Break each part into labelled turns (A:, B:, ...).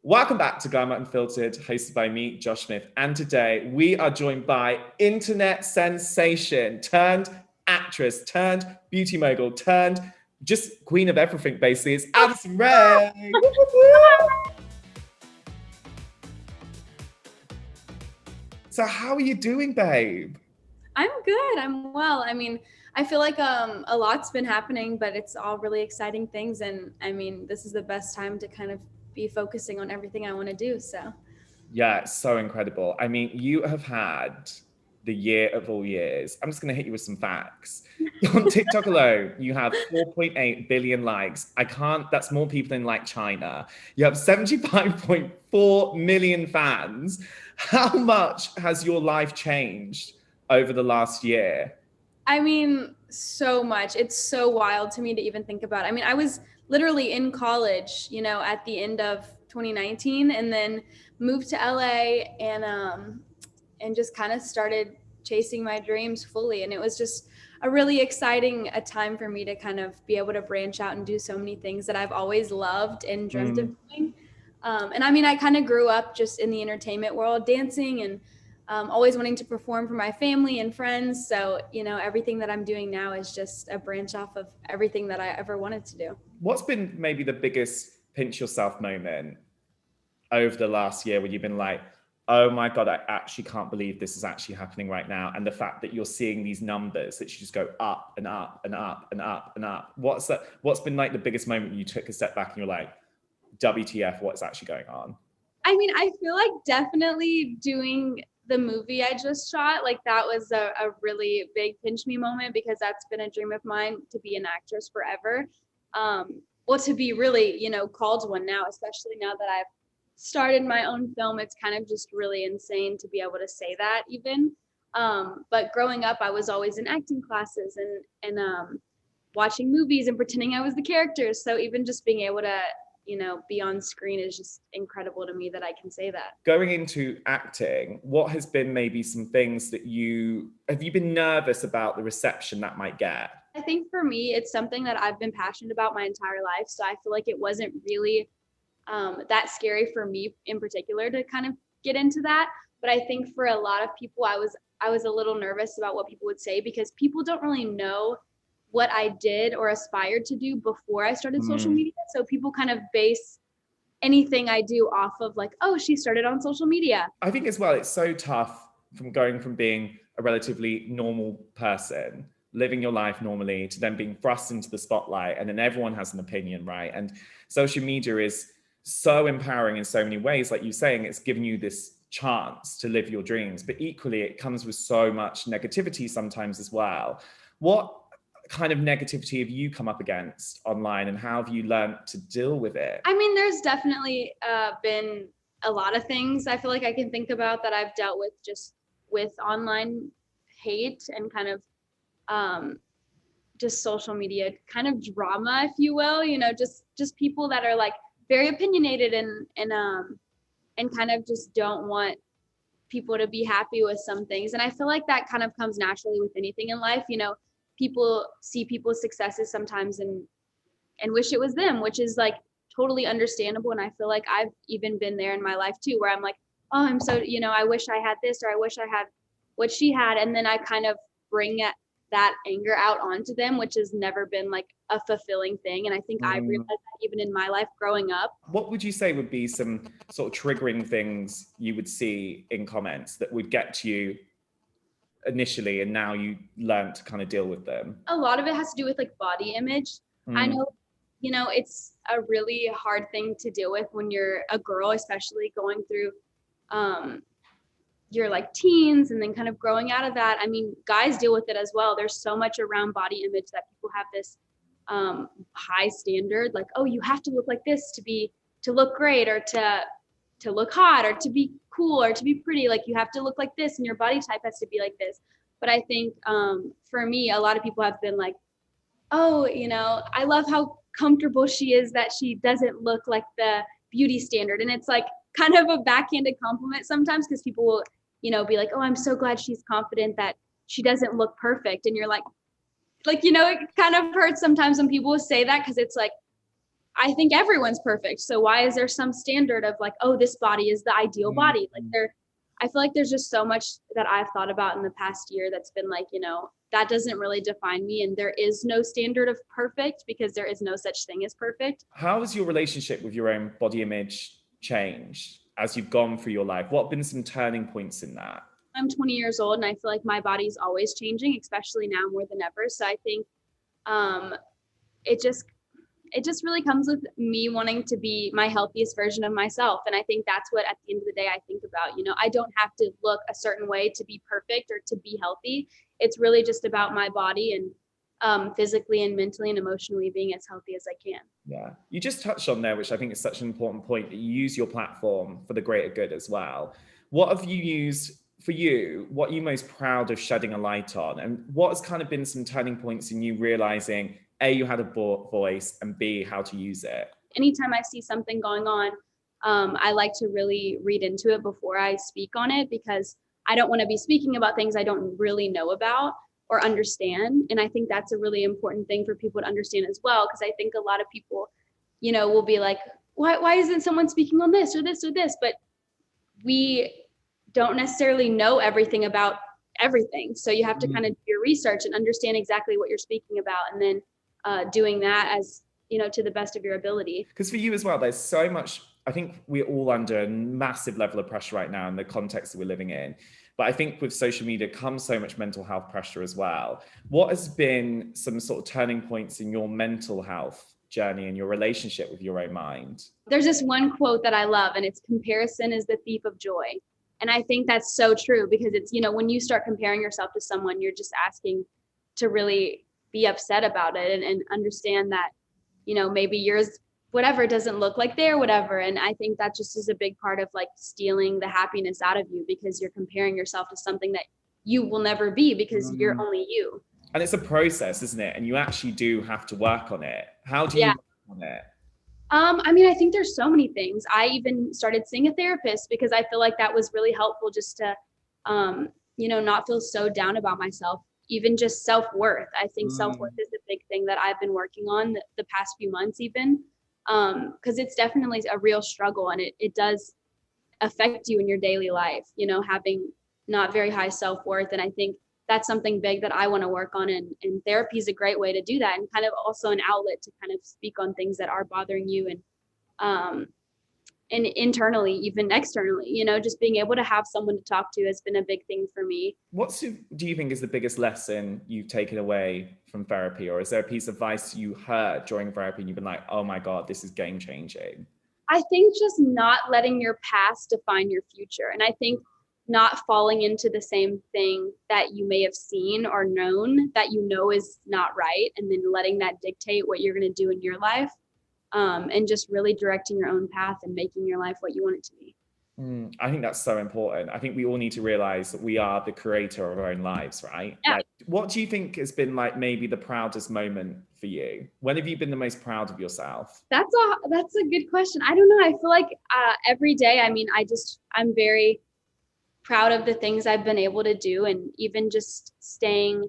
A: Welcome back to Glamour Unfiltered, hosted by me, Josh Smith. And today we are joined by internet sensation, turned actress, turned beauty mogul, turned just queen of everything, basically. It's Addison Rae. So how are you doing, babe?
B: I'm good. I'm well. I feel like a lot's been happening, but it's all really exciting things. And this is the best time to kind of be focusing on everything I want to do. So,
A: Yeah, it's so incredible. I mean, you have had the year of all years. I'm just going to hit you with some facts. On TikTok alone, you have 4.8 billion likes. That's more people than like China. You have 75.4 million fans. How much has your life changed over the last year?
B: So much. It's so wild to me to even think about. I was literally in college, at the end of 2019, and then moved to LA and just kind of started chasing my dreams fully. And it was just a really exciting time for me to kind of be able to branch out and do so many things that I've always loved and dreamt of doing. I kind of grew up just in the entertainment world, dancing and always wanting to perform for my family and friends. So, everything that I'm doing now is just a branch off of everything that I ever wanted to do.
A: What's been maybe the biggest pinch yourself moment over the last year where you've been like, oh my God, I actually can't believe this is actually happening right now. And the fact that you're seeing these numbers that you just go up and up and up and up and up. What's been like the biggest moment you took a step back and you're like, WTF, what's actually going on?
B: I feel like definitely doing the movie I just shot, like that was a really big pinch me moment, because that's been a dream of mine, to be an actress forever. Well, to be really, called one now, especially now that I've started my own film. It's kind of just really insane to be able to say that even. But growing up, I was always in acting classes and watching movies and pretending I was the characters. So even just being able to, be on screen is just incredible to me that I can say that.
A: Going into acting, what has been maybe some things that have you been nervous about the reception that might get?
B: I think for me, it's something that I've been passionate about my entire life. So I feel like it wasn't really that scary for me in particular to kind of get into that. But I think for a lot of people, I was a little nervous about what people would say, because people don't really know what I did or aspired to do before I started social media. So people kind of base anything I do off of like, oh, she started on social media.
A: I think as well, it's so tough from going from being a relatively normal person, living your life normally, to then being thrust into the spotlight, and then everyone has an opinion, right? And social media is so empowering in so many ways. Like you're saying, it's giving you this chance to live your dreams, but equally it comes with so much negativity sometimes as well. What kind of negativity have you come up against online, and how have you learned to deal with it?
B: There's definitely been a lot of things I feel like I can think about that I've dealt with just with online hate and kind of just social media kind of drama, if you will, just people that are like very opinionated and kind of just don't want people to be happy with some things. And I feel like that kind of comes naturally with anything in life. People see people's successes sometimes and wish it was them, which is like totally understandable. And I feel like I've even been there in my life too, where I'm like, oh, I'm so, I wish I had this, or I wish I had what she had. And then I kind of bring that anger out onto them, which has never been like a fulfilling thing. And I think I realized that even in my life growing up.
A: What would you say would be some sort of triggering things you would see in comments that would get to you initially, and now you learn to kind of deal with them?
B: A lot of it has to do with like body image. I know, it's a really hard thing to deal with when you're a girl, especially going through your like teens and then kind of growing out of that. Guys deal with it as well. There's so much around body image that people have this high standard, like, oh, you have to look like this to look great, or to look hot, or to be cool, or to be pretty. Like, you have to look like this and your body type has to be like this. But I think for me, a lot of people have been like, oh, I love how comfortable she is, that she doesn't look like the beauty standard. And it's like kind of a backhanded compliment sometimes, because people will, be like, oh, I'm so glad she's confident that she doesn't look perfect. And you're like, it kind of hurts sometimes when people say that, because it's like, I think everyone's perfect. So why is there some standard of like, oh, this body is the ideal body? Like I feel like there's just so much that I've thought about in the past year that's been like, that doesn't really define me. And there is no standard of perfect because there is no such thing as perfect.
A: How has your relationship with your own body image changed as you've gone through your life? What have been some turning points in that?
B: I'm 20 years old and I feel like my body's always changing, especially now more than ever. So I think it just really comes with me wanting to be my healthiest version of myself. And I think that's what at the end of the day I think about. I don't have to look a certain way to be perfect or to be healthy. It's really just about my body and physically and mentally and emotionally being as healthy as I can.
A: Yeah. You just touched on there, which I think is such an important point, that you use your platform for the greater good as well. What have you used for you? What are you most proud of shedding a light on? And what has kind of been some turning points in you realizing A, you had a voice, and B, how to use it?
B: Anytime I see something going on, I like to really read into it before I speak on it, because I don't want to be speaking about things I don't really know about or understand. And I think that's a really important thing for people to understand as well, because I think a lot of people, will be like, why isn't someone speaking on this or this or this? But we don't necessarily know everything about everything. So you have to kind of do your research and understand exactly what you're speaking about, and then doing that as, to the best of your ability.
A: Because for you as well, there's so much, I think we're all under a massive level of pressure right now in the context that we're living in. But I think with social media comes so much mental health pressure as well. What has been some sort of turning points in your mental health journey and your relationship with your own mind?
B: There's this one quote that I love, and it's comparison is the thief of joy. And I think that's so true, because it's, when you start comparing yourself to someone, you're just asking to really be upset about it and understand that, maybe yours, whatever, doesn't look like their whatever. And I think that just is a big part of like stealing the happiness out of you, because you're comparing yourself to something that you will never be, because you're only you.
A: And it's a process, isn't it? And you actually do have to work on it. How do you work on it?
B: I think there's so many things. I even started seeing a therapist because I feel like that was really helpful, just to, not feel so down about myself. Even just self-worth. I think self-worth is a big thing that I've been working on the past few months even, because it's definitely a real struggle, and it does affect you in your daily life, having not very high self-worth. And I think that's something big that I want to work on, and therapy is a great way to do that, and kind of also an outlet to kind of speak on things that are bothering you, and internally, even externally, just being able to have someone to talk to has been a big thing for me.
A: Do you think is the biggest lesson you've taken away from therapy? Or is there a piece of advice you heard during therapy and you've been like, oh my God, this is game changing?
B: I think just not letting your past define your future. And I think not falling into the same thing that you may have seen or known that is not right, and then letting that dictate what you're going to do in your life. And just really directing your own path and making your life what you want it to be.
A: I think that's so important. I think we all need to realize that we are the creator of our own lives, right?
B: Yeah.
A: Like, what do you think has been like maybe the proudest moment for you? When have you been the most proud of yourself?
B: That's a good question. I don't know. I feel like every day, I'm very proud of the things I've been able to do, and even just staying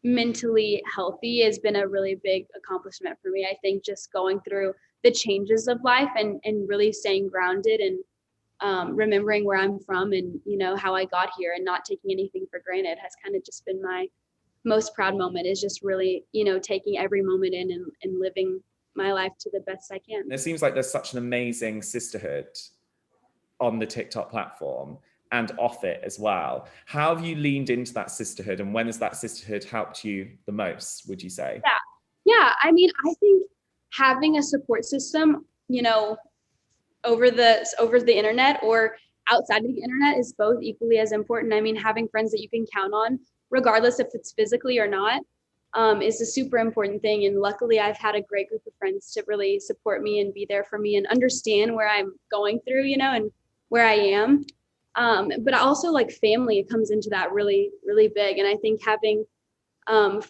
B: mentally healthy has been a really big accomplishment for me. I think just going through the changes of life and really staying grounded, and remembering where I'm from and, how I got here, and not taking anything for granted has kind of just been my most proud moment, is just really, taking every moment in and living my life to the best I can.
A: It seems like there's such an amazing sisterhood on the TikTok platform and off it as well. How have you leaned into that sisterhood, and when has that sisterhood helped you the most, would you say?
B: Yeah. I think having a support system, over the internet or outside of the internet is both equally as important. Having friends that you can count on, regardless if it's physically or not, is a super important thing. And luckily I've had a great group of friends to really support me and be there for me and understand where I'm going through, and where I am. But also like family comes into that really, really big. And I think having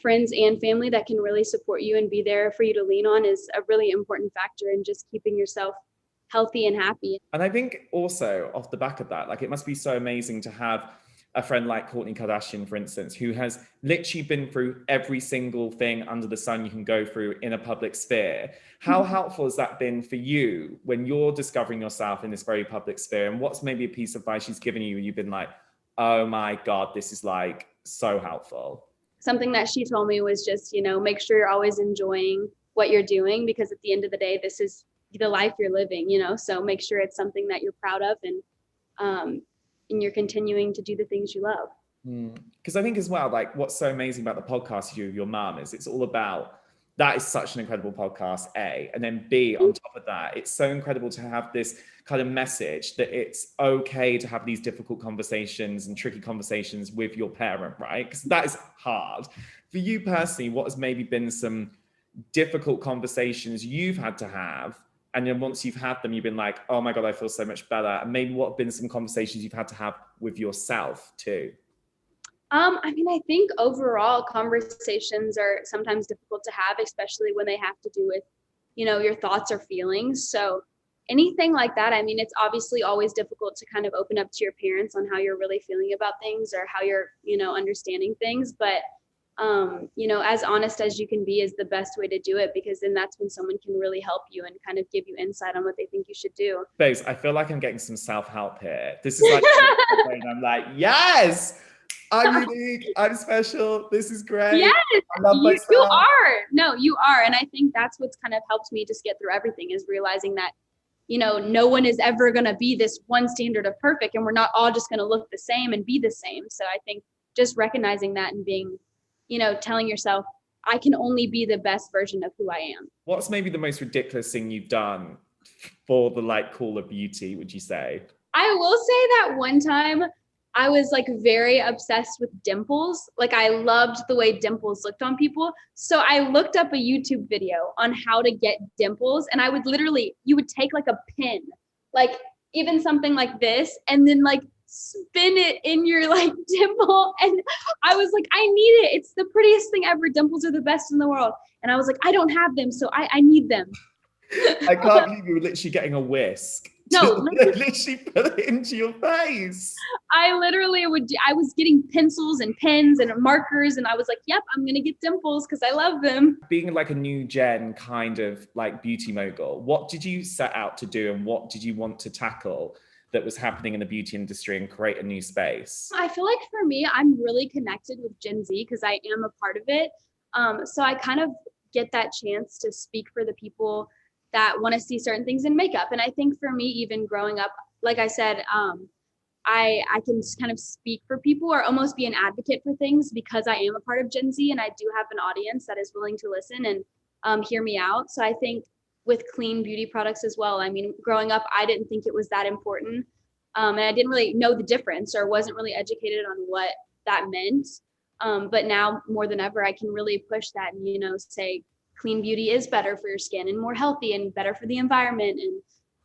B: friends and family that can really support you and be there for you to lean on is a really important factor in just keeping yourself healthy and happy.
A: And I think also off the back of that, like, it must be so amazing to have a friend like Courtney Kardashian, for instance, who has literally been through every single thing under the sun you can go through in a public sphere. How helpful has that been for you when you're discovering yourself in this very public sphere? And what's maybe a piece of advice she's given you and you've been like, oh my God, this is like so helpful?
B: Something that she told me was just, make sure you're always enjoying what you're doing, because at the end of the day, this is the life you're living, so make sure it's something that you're proud of, and you're continuing to do the things you love.
A: Because I think as well, like what's so amazing about the podcast you do with your mum is it's all about, that is such an incredible podcast, A, and then B, on top of that, it's so incredible to have this kind of message that it's okay to have these difficult conversations and tricky conversations with your parent, right? Because that is hard. For you personally, what has maybe been some difficult conversations you've had to have, and then once you've had them, you've been like, oh my God, I feel so much better? And maybe what have been some conversations you've had to have with yourself too?
B: I think overall conversations are sometimes difficult to have, especially when they have to do with, your thoughts or feelings. So anything like that, it's obviously always difficult to kind of open up to your parents on how you're really feeling about things or how you're, understanding things. But as honest as you can be is the best way to do it, because then that's when someone can really help you and kind of give you insight on what they think you should do.
A: Babes, I feel like I'm getting some self-help here. This is like, I'm like, yes, I'm unique, I'm special, this is great.
B: Yes,
A: I love myself.
B: You are. No, you are. And I think that's what's kind of helped me just get through everything, is realizing that, no one is ever going to be this one standard of perfect, and we're not all just going to look the same and be the same. So I think just recognizing that and being, telling yourself, I can only be the best version of who I am.
A: What's maybe the most ridiculous thing you've done for the like call of beauty, would you say?
B: I will say that one time I was like very obsessed with dimples. Like I loved the way dimples looked on people. So I looked up a YouTube video on how to get dimples, and I would you would take like a pin, like even something like this, and then like spin it in your like dimple. And I was like, I need it. It's the prettiest thing ever. Dimples are the best in the world. And I was like, I don't have them, so I need them.
A: I can't believe you were literally getting a whisk.
B: No,
A: literally put it into your face.
B: I was getting pencils and pens and markers, and I was like, yep, I'm going to get dimples because I love them.
A: Being like a new gen kind of like beauty mogul, what did you set out to do and what did you want to tackle that was happening in the beauty industry and create a new space?
B: I feel like for me, I'm really connected with Gen Z because I am a part of it. So I kind of get that chance to speak for the people that want to see certain things in makeup. And I think for me, even growing up, like I said, I can kind of speak for people or almost be an advocate for things because I am a part of Gen Z and I do have an audience that is willing to listen and hear me out. So I think with clean beauty products as well, growing up, I didn't think it was that important. And I didn't really know the difference or wasn't really educated on what that meant. But now more than ever, I can really push that and, say, clean beauty is better for your skin and more healthy and better for the environment.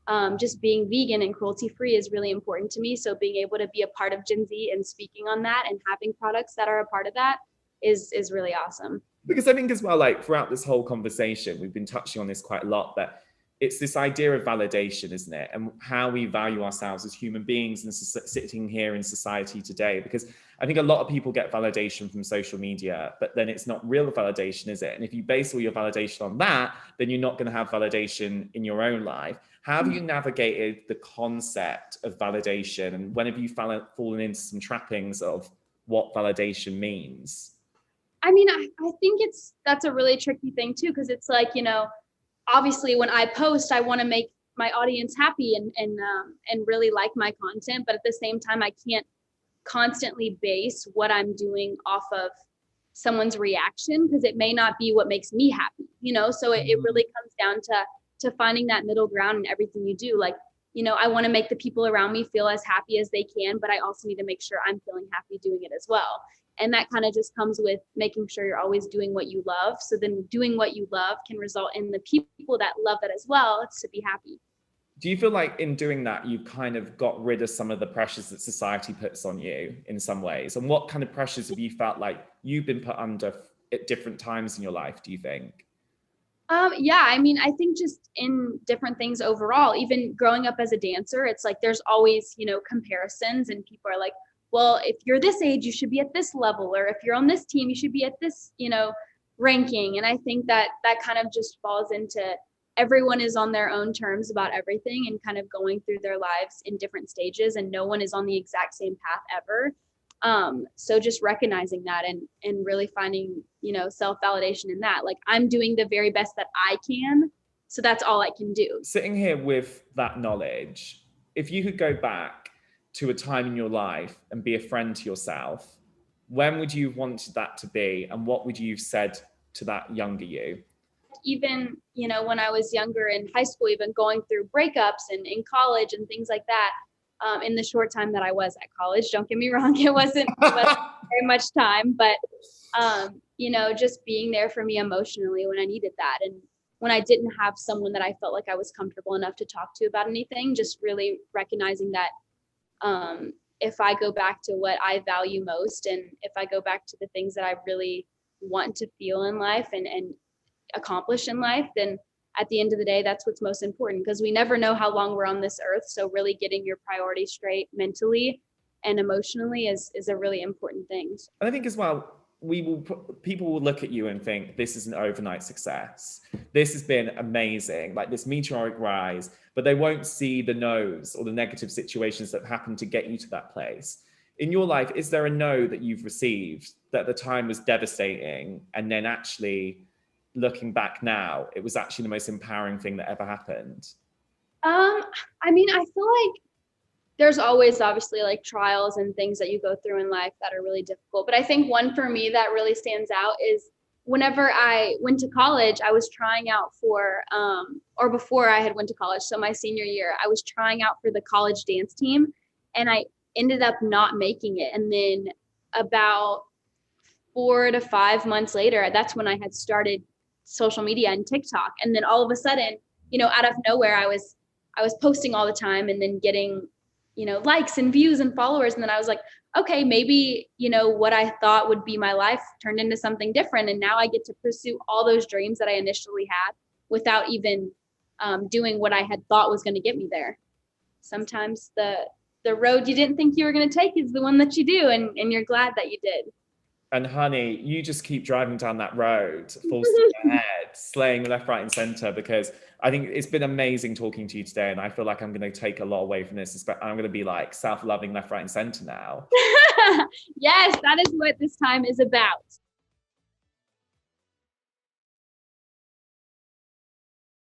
B: And just being vegan and cruelty free is really important to me. So being able to be a part of Gen Z and speaking on that and having products that are a part of that is really awesome.
A: Because I think as well, like throughout this whole conversation, we've been touching on this quite a lot, that it's this idea of validation, isn't it? And how we value ourselves as human beings and sitting here in society today. Because I think a lot of people get validation from social media, but then it's not real validation, is it? And if you base all your validation on that, then you're not going to have validation in your own life. How have you navigated the concept of validation? And when have you fallen into some trappings of what validation means?
B: I think that's a really tricky thing too, because it's like, obviously when I post, I want to make my audience happy and really like my content. But at the same time, I can't constantly base what I'm doing off of someone's reaction because it may not be what makes me happy, so it really comes down to finding that middle ground in everything you do. Like, I want to make the people around me feel as happy as they can, but I also need to make sure I'm feeling happy doing it as well. And that kind of just comes with making sure you're always doing what you love. So then doing what you love can result in the people that love that as well to be happy.
A: Do you feel like in doing that, you kind of got rid of some of the pressures that society puts on you in some ways? And what kind of pressures have you felt like you've been put under at different times in your life, do you think?
B: Yeah, I think just in different things overall, even growing up as a dancer, it's like there's always, comparisons and people are like, well, if you're this age, you should be at this level, or if you're on this team, you should be at this, ranking. And I think that kind of just falls into everyone is on their own terms about everything and kind of going through their lives in different stages, and no one is on the exact same path ever. So just recognizing that and really finding, self-validation in that. Like, I'm doing the very best that I can. So that's all I can do.
A: Sitting here with that knowledge, if you could go back to a time in your life and be a friend to yourself, when would you have wanted that to be? And what would you have said to that younger you?
B: Even, when I was younger in high school, even going through breakups and in college and things like that, in the short time that I was at college, don't get me wrong, it wasn't very much time, but, just being there for me emotionally when I needed that. And when I didn't have someone that I felt like I was comfortable enough to talk to about anything, just really recognizing that if I go back to what I value most, and if I go back to the things that I really want to feel in life and accomplish in life, then at the end of the day, that's what's most important, because we never know how long we're on this earth. So really getting your priorities straight mentally and emotionally is a really important thing.
A: And I think as well, people will look at you and think this is an overnight success. This has been amazing, like this meteoric rise, but they won't see the no's or the negative situations that happen to get you to that place. In your life, is there a no that you've received that at the time was devastating, and then actually looking back now, it was actually the most empowering thing that ever happened?
B: I feel like there's always obviously like trials and things that you go through in life that are really difficult. But I think one for me that really stands out is whenever I went to college, I was trying out for, or before I had went to college, so my senior year, I was trying out for the college dance team, and I ended up not making it. And then about 4 to 5 months later, that's when I had started social media and TikTok. And then all of a sudden, out of nowhere, I was posting all the time and then getting, likes and views and followers. And then I was like, okay, maybe, what I thought would be my life turned into something different. And now I get to pursue all those dreams that I initially had without even doing what I had thought was going to get me there. Sometimes the road you didn't think you were going to take is the one that you do. And you're glad that you did.
A: And honey, you just keep driving down that road, full steam ahead, slaying left, right, and center, because I think it's been amazing talking to you today. And I feel like I'm going to take a lot away from this. I'm going to be like self-loving left, right, and center now.
B: Yes, that is what this time is about.